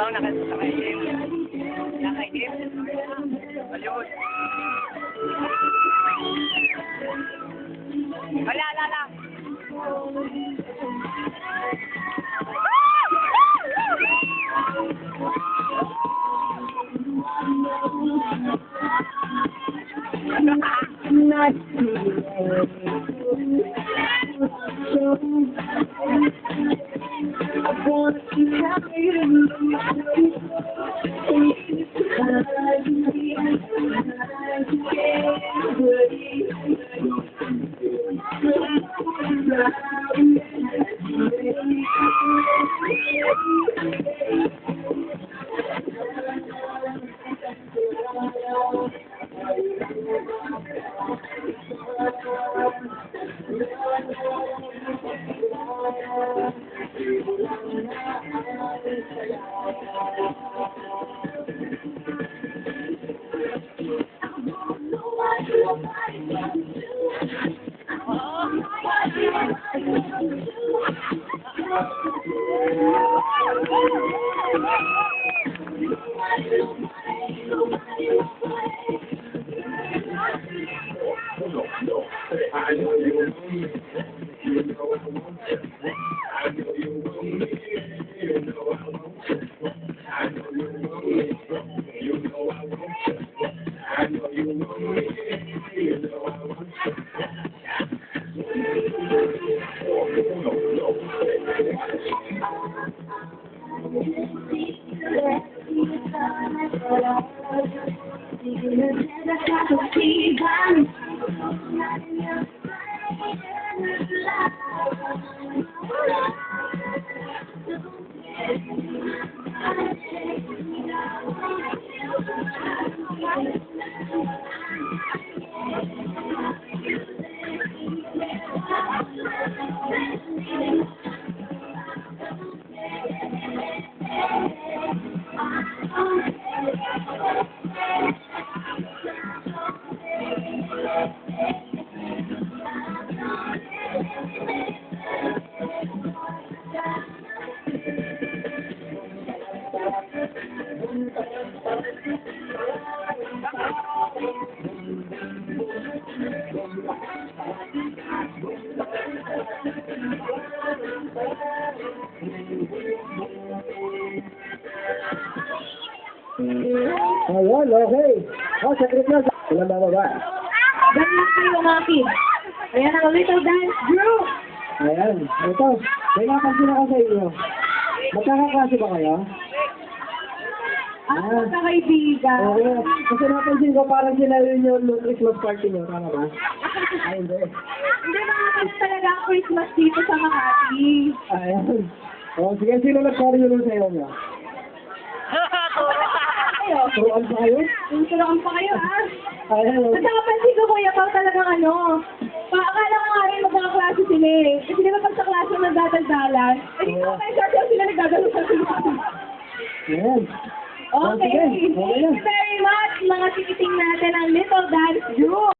Ikaw nakainim. Nakainim? Ayun. Wala, lang. Not I want to tell you Ayun, okay. Saglit na. Sila bababa. ganyan kayo mga kids. Ayan ang little dance group. Ayan. Ito. May napansin ako sa inyo. Magkakaklase ba kayo? Ang magkakaibigan. Oo. Kasi napansin ko parang sila yung Christmas party nyo. Tama ba? Ay, hindi. Hindi mga kids talaga ang Christmas dito sa Makati. Ayan. O, sige. Sino nag-carry sa inyo nyo? Kayo? Turuan pa kayo? Turuan pa kayo, ah. Ayan. At nakapansin ko, Kuya Pao, talagang akala ko nga rin magkakaklase sila eh. Kasi di ba pag sa klase nagdadaldalan, eh di ba kaya sila nagdadalo sa sila. Ayan. Okay, Okay. thank you very much mga tikiting natin ang Little Dance Group.